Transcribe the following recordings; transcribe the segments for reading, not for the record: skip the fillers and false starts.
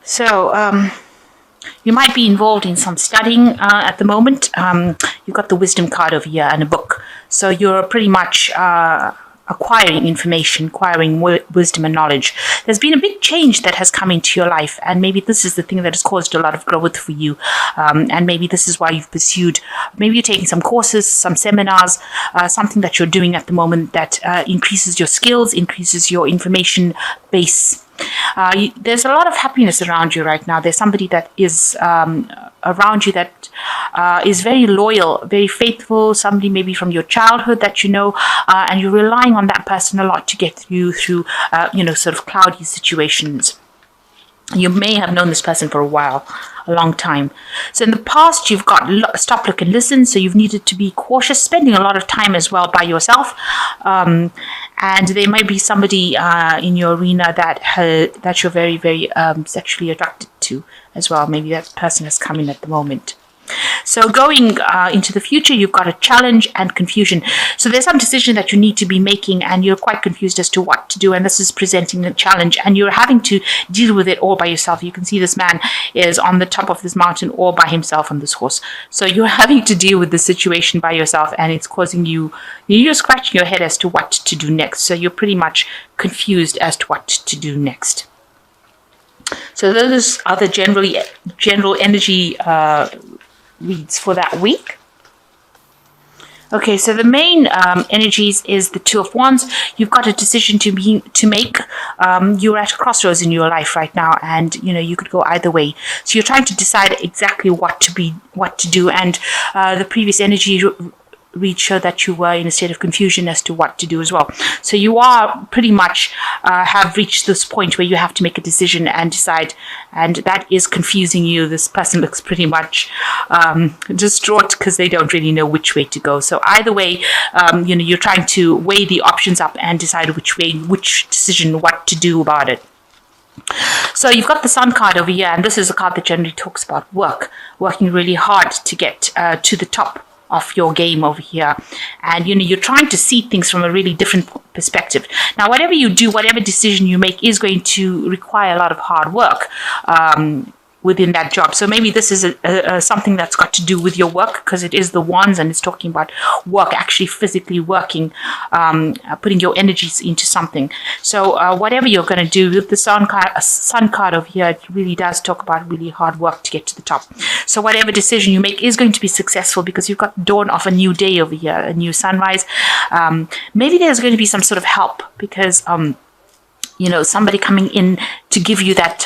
So you might be involved in some studying at the moment. You've got the wisdom card over here and a book. So you're pretty much acquiring information, acquiring wisdom and knowledge. There's been a big change that has come into your life, and maybe this is the thing that has caused a lot of growth for you. And maybe this is why you've pursued, maybe you're taking some courses, some seminars, something that you're doing at the moment that increases your skills, increases your information base. There's a lot of happiness around you right now. There's somebody that is around you that is very loyal, very faithful, somebody maybe from your childhood that you know, and you're relying on that person a lot to get you through, sort of cloudy situations. You may have known this person for a while, a long time. So in the past, you've got stop, look, and listen. So you've needed to be cautious, spending a lot of time as well by yourself. And there might be somebody in your arena that you're very, very sexually attracted to as well. Maybe that person has come in at the moment. So going into the future, you've got a challenge and confusion. So there's some decision that you need to be making, and you're quite confused as to what to do. And this is presenting a challenge, and you're having to deal with it all by yourself. You can see this man is on the top of this mountain all by himself on this horse. So you're having to deal with the situation by yourself, and it's causing you're scratching your head as to what to do next. So you're pretty much confused as to what to do next. So those are the general energy reads for that week. Okay, so the main energies is the Two of Wands. You've got a decision to make. You're at a crossroads in your life right now, and you could go either way. So you're trying to decide exactly what to do. And the previous energy read show that you were in a state of confusion as to what to do as well. So you are pretty much have reached this point where you have to make a decision and decide, and that is confusing you. This person looks pretty much distraught because they don't really know which way to go. So either way, you're trying to weigh the options up and decide which decision, what to do about it. So you've got the Sun card over here, and this is a card that generally talks about working really hard to get to the top of your game over here, and you're trying to see things from a really different perspective. Now, whatever you do, whatever decision you make is going to require a lot of hard work within that job. So maybe this is something that's got to do with your work, because it is the Wands and it's talking about work, actually physically working, putting your energies into something. So whatever you're going to do with the Sun card over here, it really does talk about really hard work to get to the top. So whatever decision you make is going to be successful, because you've got the dawn of a new day over here, a new sunrise. Maybe there's going to be some sort of help, because somebody coming in to give you that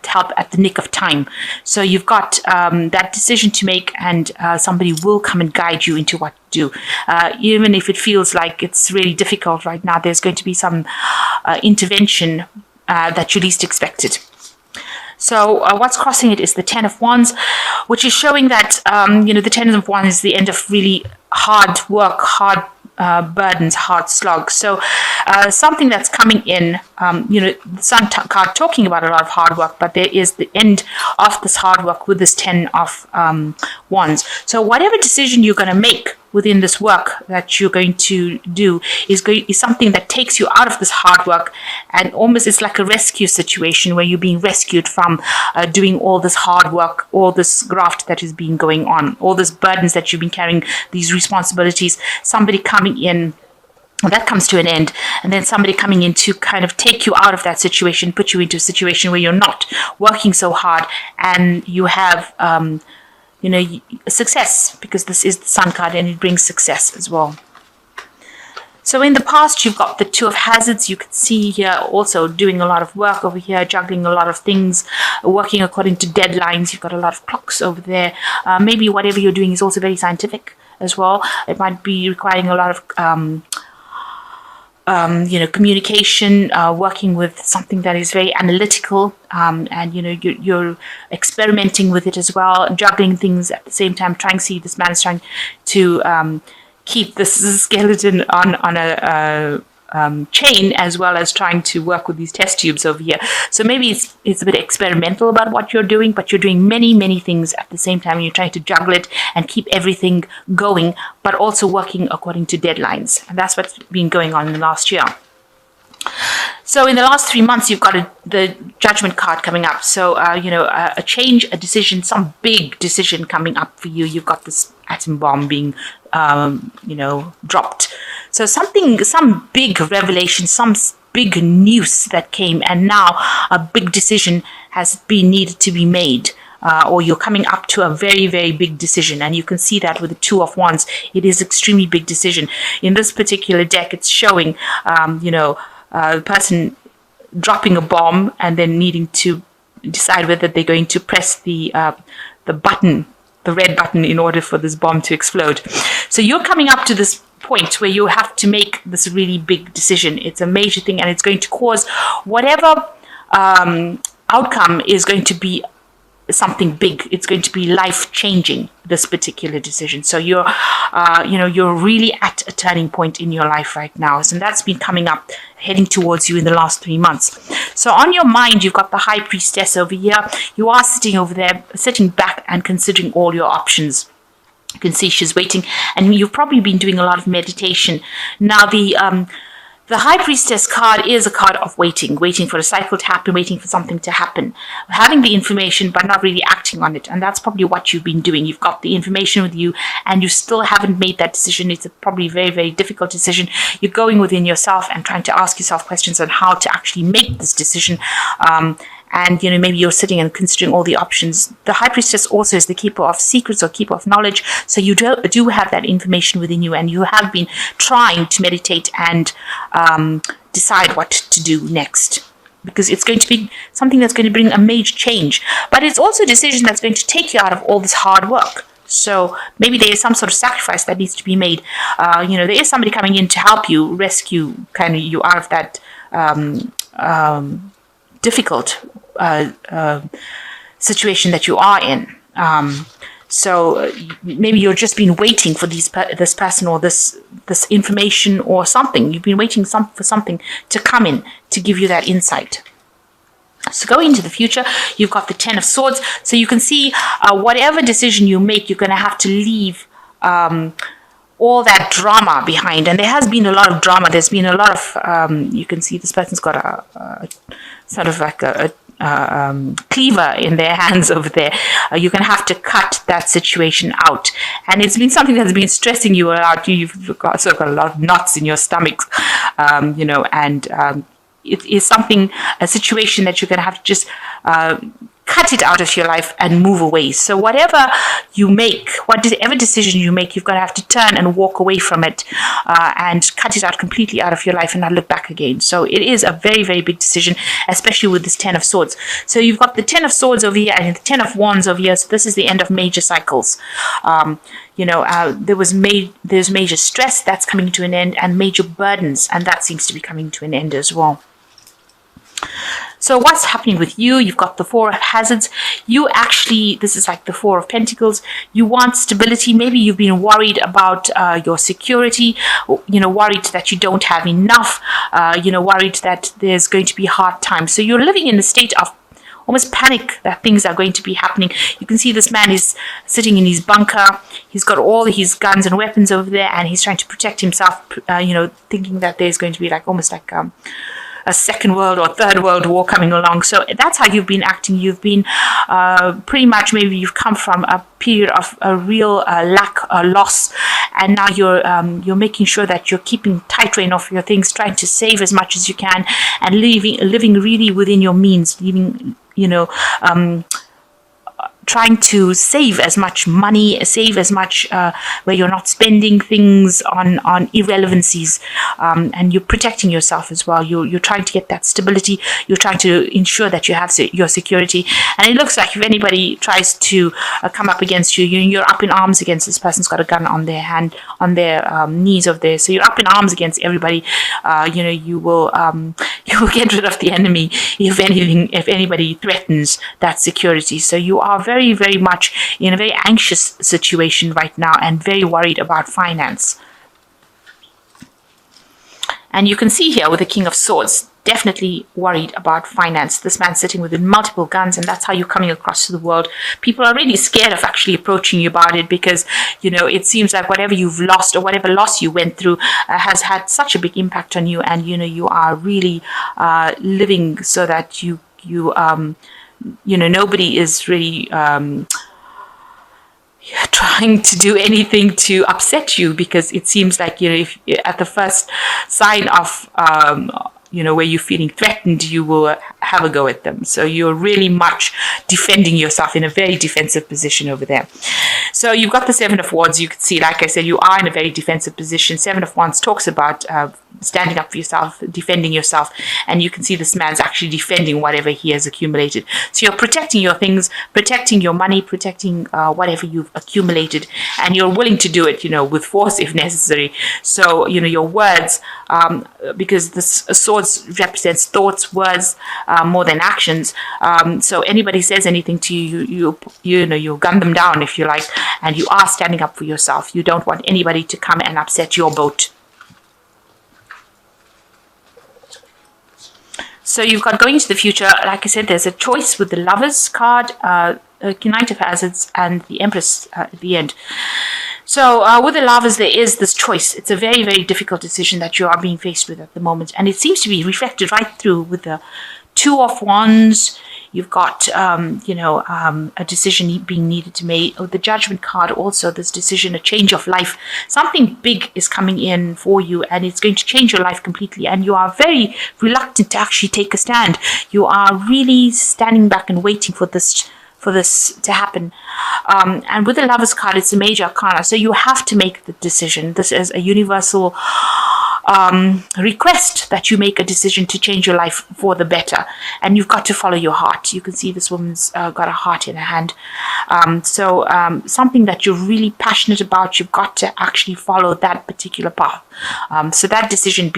help at the nick of time. So you've got that decision to make, and somebody will come and guide you into what to do. Even if it feels like it's really difficult right now, there's going to be some intervention that you least expected. So what's crossing it is the Ten of Wands, which is showing that, the Ten of Wands is the end of really hard work, hard burdens, hard slog. So something that's coming in, the Sun card talking about a lot of hard work, but there is the end of this hard work with this Ten of Wands. So whatever decision you're going to make within this work that you're going to do is something that takes you out of this hard work, and almost it's like a rescue situation where you're being rescued from doing all this hard work, all this graft that has been going on, all these burdens that you've been carrying, these responsibilities, somebody coming in. That comes to an end, and then somebody coming in to kind of take you out of that situation, put you into a situation where you're not working so hard, and you have success, because this is the Sun card and it brings success as well. So in the past, you've got the Two of Hazards. You can see here also doing a lot of work over here, juggling a lot of things, working according to deadlines. You've got a lot of clocks over there. Maybe whatever you're doing is also very scientific as well. It might be requiring a lot of communication, working with something that is very analytical, and you're experimenting with it as well, juggling things at the same time. This man is trying to keep this skeleton on a chain, as well as trying to work with these test tubes over here. So maybe it's a bit experimental about what you're doing, but you're doing many things at the same time, and you're trying to juggle it and keep everything going, but also working according to deadlines. And that's what's been going on in the last year. So in the last 3 months, you've got the Judgment card coming up. So, a change, a decision, some big decision coming up for you. You've got this atom bomb being, dropped. So some big revelation, some big news that came, and now a big decision has been needed to be made. Or you're coming up to a very, very big decision. And you can see that with the Two of Wands. It is extremely big decision. In this particular deck, it's showing, the person dropping a bomb and then needing to decide whether they're going to press the button, the red button, in order for this bomb to explode. So you're coming up to this point where you have to make this really big decision. It's a major thing, and it's going to cause whatever outcome is going to be something big. It's going to be life-changing, this particular decision. So you're really at a turning point in your life right now. And that's been coming up, heading towards you in the last 3 months. So on your mind, you've got the High Priestess over here. You are sitting over there, sitting back and considering all your options. You can see she's waiting, and you've probably been doing a lot of meditation. Now, the High Priestess card is a card of waiting for a cycle to happen, waiting for something to happen, having the information but not really acting on it. And that's probably what you've been doing. You've got the information with you and you still haven't made that decision. It's probably a very, very difficult decision. You're going within yourself and trying to ask yourself questions on how to actually make this decision. And, maybe you're sitting and considering all the options. The High Priestess also is the keeper of secrets or keeper of knowledge. So you do have that information within you, and you have been trying to meditate and decide what to do next. Because it's going to be something that's going to bring a major change. But it's also a decision that's going to take you out of all this hard work. So maybe there is some sort of sacrifice that needs to be made. There is somebody coming in to help you, rescue you out of that difficult situation that you are in. So maybe you've just been waiting for this person or this information or something. You've been waiting for something to come in to give you that insight. So going into the future, you've got the Ten of Swords. So you can see whatever decision you make, you're going to have to leave all that drama behind. And there has been a lot of drama. There's been a lot of, you can see this person's got a sort of like a cleaver in their hands over there. You're going to have to cut that situation out. And it's been something that's been stressing you out. You've got a lot of knots in your stomach, it is a situation that you're going to have to just cut it out of your life and move away. So whatever you make, whatever decision you make, you've got to have to turn and walk away from it and cut it out completely out of your life and not look back again. So it is a very, very big decision, especially with this Ten of Swords. So you've got the Ten of Swords over here and the Ten of Wands over here. So this is the end of major cycles. There's major stress that's coming to an end, and major burdens, and that seems to be coming to an end as well. So what's happening with you? You've got the Four of Hazards. This is like the Four of Pentacles. You want stability. Maybe you've been worried about your security, worried that you don't have enough, worried that there's going to be hard times. So you're living in a state of almost panic that things are going to be happening. You can see this man is sitting in his bunker. He's got all his guns and weapons over there, and he's trying to protect himself, thinking that there's going to be almost like a second world or third world war coming along. So that's how you've been acting. You've been pretty much, maybe you've come from a period of a real lack or loss, and now you're making sure that you're keeping tight rein of your things, trying to save as much as you can, and living really within your means, trying to save as much money, save as much where you're not spending things on irrelevancies, and you're protecting yourself as well. You're trying to get that stability. You're trying to ensure that you have your security. And it looks like if anybody tries to come up against you, you're up in arms against this person's got a gun on their hand, on their knees over there. So you're up in arms against everybody. You will get rid of the enemy if anybody threatens that security. So you are very, very much in a very anxious situation right now and very worried about finance. And you can see here with the King of Swords, definitely worried about finance. This man sitting with multiple guns, and that's how you're coming across to the world. People are really scared of actually approaching you about it because, it seems like whatever you've lost or whatever loss you went through has had such a big impact on you, and, you are really living so that nobody is really trying to do anything to upset you, because it seems like, if at the first sign of where you're feeling threatened, you will have a go at them. So you're really much defending yourself in a very defensive position over there. So you've got the Seven of Wands. You can see, like I said, you are in a very defensive position. Seven of Wands talks about standing up for yourself, defending yourself, and you can see this man's actually defending whatever he has accumulated. So you're protecting your things, protecting your money, protecting whatever you've accumulated, and you're willing to do it, with force if necessary. So, your words, because this swords represents thoughts, words, more than actions. So anybody says anything to you, you gun them down, if you like, and you are standing up for yourself. You don't want anybody to come and upset your boat. So you've got going into the future. Like I said, there's a choice with the Lovers card, Knight of Hazards, and the Empress at the end. So with the Lovers, there is this choice. It's a very, very difficult decision that you are being faced with at the moment. And it seems to be reflected right through with the Two of Wands. You've got, a decision being needed to make. Oh, the Judgment card also, this decision, a change of life. Something big is coming in for you, and it's going to change your life completely. And you are very reluctant to actually take a stand. You are really standing back and waiting for this to happen. And with the Lovers card, it's a major arcana. So you have to make the decision. This is a universal request that you make a decision to change your life for the better, and you've got to follow your heart. You can see this woman's got a heart in her hand. So something that you're really passionate about, you've got to actually follow that particular path. So that decision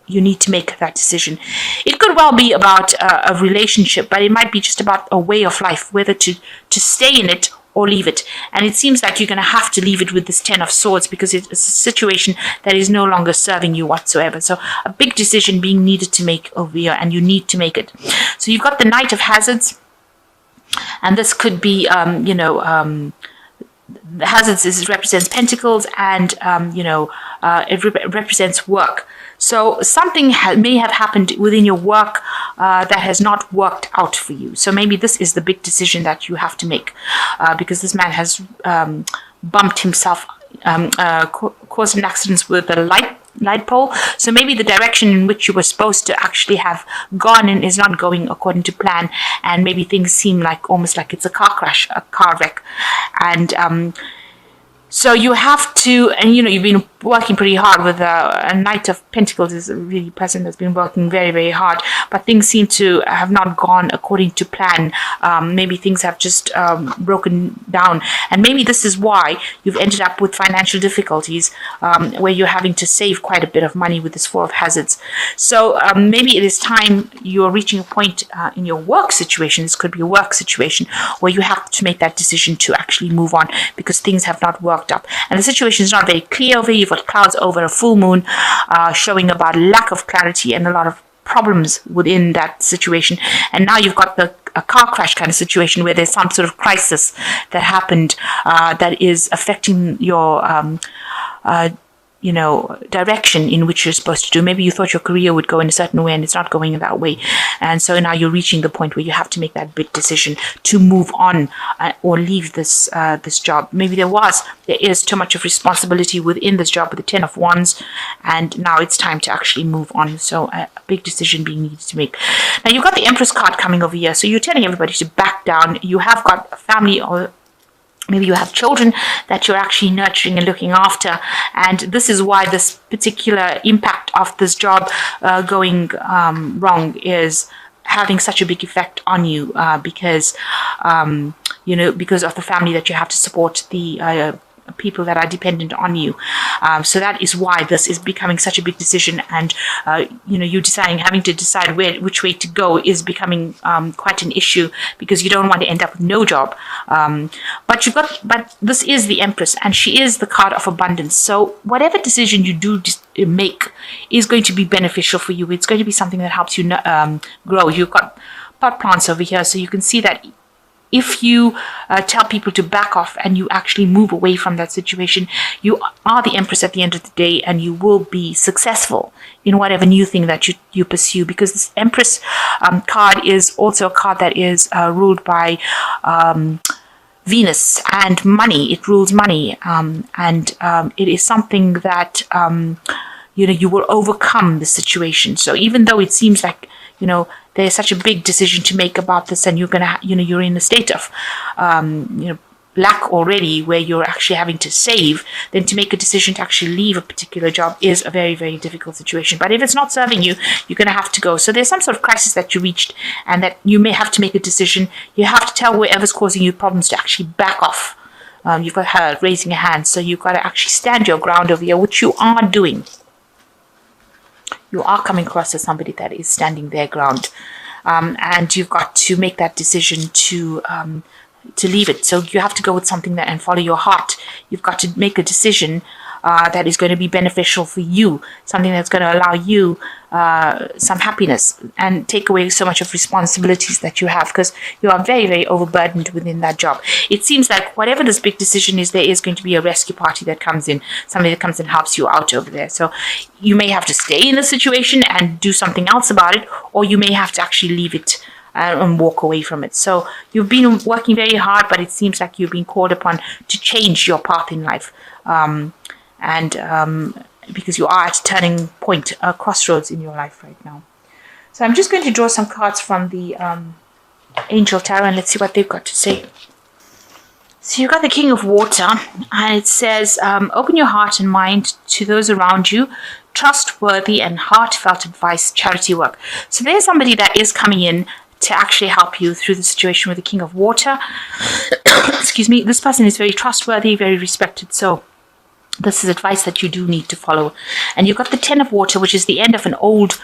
you need to make that decision. It could well be about a relationship, but it might be just about a way of life, whether to stay in it or leave it. And it seems like you're going to have to leave it with this Ten of Swords, because it's a situation that is no longer serving you whatsoever. So a big decision being needed to make over here, and you need to make it. So you've got the Knight of Hazards, and this could be, the Hazards represents Pentacles, and, it represents work. So something may have happened within your work that has not worked out for you. So maybe this is the big decision that you have to make, because this man has bumped himself, caused an accident with a light pole. So maybe the direction in which you were supposed to actually have gone in is not going according to plan, and maybe things seem like almost like it's a car crash, a car wreck. And so you have to, and you've been working pretty hard with a Knight of Pentacles is a really person that's been working very, very hard, but things seem to have not gone according to plan. Maybe things have just broken down, and maybe this is why you've ended up with financial difficulties, where you're having to save quite a bit of money with this Four of Hazards. So maybe it is time you're reaching a point in your work situation. This could be a work situation where you have to make that decision to actually move on, because things have not worked out, and the situation is not very clear over here. You've got clouds over a full moon, showing about lack of clarity and a lot of problems within that situation. And now you've got a car crash kind of situation where there's some sort of crisis that happened that is affecting your direction in which you're supposed to do. Maybe you thought your career would go in a certain way and it's not going in that way. And so now you're reaching the point where you have to make that big decision to move on or leave this job. Maybe there is too much of responsibility within this job with the Ten of Wands, and now it's time to actually move on. So a big decision being needed to make. Now you've got the Empress card coming over here. So you're telling everybody to back down. You have got a family, or maybe you have children that you're actually nurturing and looking after. And this is why this particular impact of this job going wrong is having such a big effect on you, because of the family that you have to support, the people that are dependent on you. So that is why this is becoming such a big decision, and you having to decide which way to go is becoming quite an issue, because you don't want to end up with no job. But this is the Empress, and she is the card of abundance. So whatever decision you do make is going to be beneficial for you. It's going to be something that helps you grow. You've got pot plants over here, so you can see that if you tell people to back off and you actually move away from that situation, you are the empress at the end of the day, and you will be successful in whatever new thing that you pursue, because this empress card is also a card that is ruled by Venus and money. It rules money, and it is something that you will overcome the situation. So even though it seems like there's such a big decision to make about this, and you're in a state of lack already, where you're actually having to save, then to make a decision to actually leave a particular job is a very, very difficult situation. But if it's not serving you, you're going to have to go. So there's some sort of crisis that you reached, and that you may have to make a decision. You have to tell whoever's causing you problems to actually back off. You've got her raising a hand, so you've got to actually stand your ground over here, which you are doing. You are coming across as somebody that is standing their ground, and you've got to make that decision to leave it. So you have to go with something that and follow your heart. You've got to make a decision that is going to be beneficial for you, something that's going to allow you some happiness and take away so much of responsibilities that you have, because you are very, very overburdened within that job. It seems like whatever this big decision is, there is going to be a rescue party that comes in, somebody that comes and helps you out over there. So you may have to stay in the situation and do something else about it, or you may have to actually leave it and walk away from it. So you've been working very hard, but it seems like you've been called upon to change your path in life. Because you are at a turning point, a crossroads in your life right now. So I'm just going to draw some cards from the Angel Tarot, and let's see what they've got to say. So you've got the King of Water, and it says, open your heart and mind to those around you, trustworthy and heartfelt advice, charity work. So there's somebody that is coming in to actually help you through the situation with the King of Water. Excuse me. This person is very trustworthy, very respected. So this is advice that you do need to follow. And you've got the Ten of Water, which is the end of an old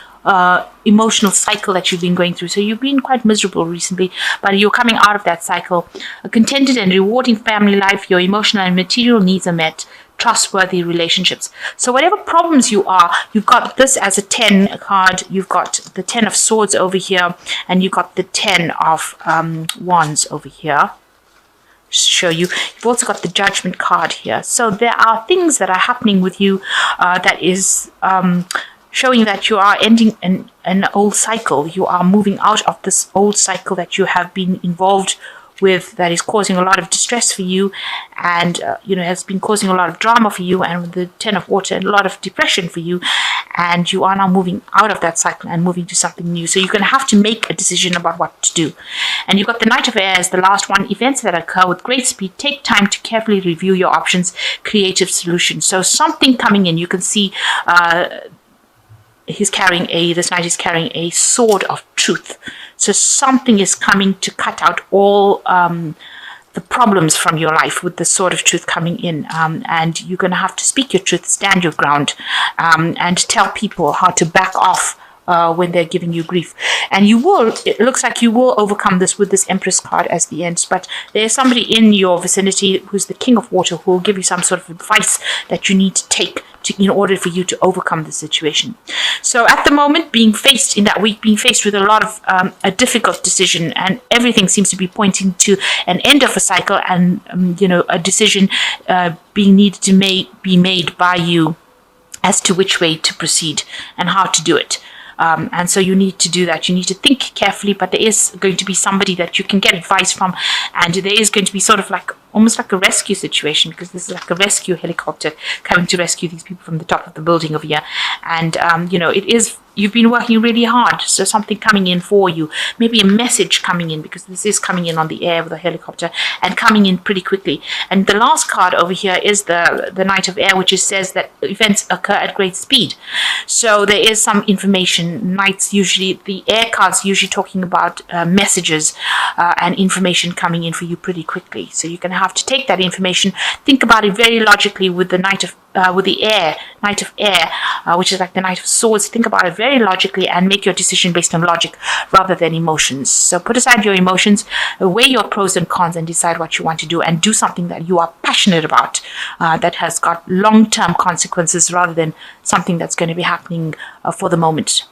emotional cycle that you've been going through. So you've been quite miserable recently, but you're coming out of that cycle. A contented and rewarding family life, your emotional and material needs are met, trustworthy relationships. So whatever problems you are, you've got this as a 10 card, you've got the 10 of Swords over here, and you've got the 10 of Wands over here. Show you. You've also got the Judgment card here. So there are things that are happening with you that is showing that you are ending an old cycle. You are moving out of this old cycle that you have been involved with, that is causing a lot of distress for you, and has been causing a lot of drama for you, and with the Ten of Water, a lot of depression for you, and you are now moving out of that cycle and moving to something new. So you're going to have to make a decision about what to do. And you've got the Knight of Air as the last one. Events that occur with great speed. Take time to carefully review your options. Creative solutions. So something coming in. You can see this knight is carrying a sword of truth. So something is coming to cut out all the problems from your life with the sword of truth coming in. And you're going to have to speak your truth, stand your ground, and tell people how to back off when they're giving you grief. And it looks like you will overcome this with this Empress card as the end. But there's somebody in your vicinity who's the King of Water who will give you some sort of advice that you need to take in order for you to overcome the situation. So at the moment, being faced with a lot of a difficult decision, and everything seems to be pointing to an end of a cycle, and a decision being needed to be made by you as to which way to proceed and how to do it. And so you need to do that. You need to think carefully, but there is going to be somebody that you can get advice from, and there is going to be sort of almost like a rescue situation, because this is like a rescue helicopter coming to rescue these people from the top of the building over here. And you've been working really hard, so something coming in for you, maybe a message coming in, because this is coming in on the air with a helicopter and coming in pretty quickly. And the last card over here is the Knight of Air, which says that events occur at great speed. So there is some information. The air cards usually talking about messages and information coming in for you pretty quickly. So you're going to have to take that information, think about it very logically with the Knight of Air, which is like the Knight of Swords. Think about it very logically and make your decision based on logic rather than emotions. So put aside your emotions, weigh your pros and cons, and decide what you want to do, and do something that you are passionate passionate about, that has got long-term consequences rather than something that's going to be happening for the moment.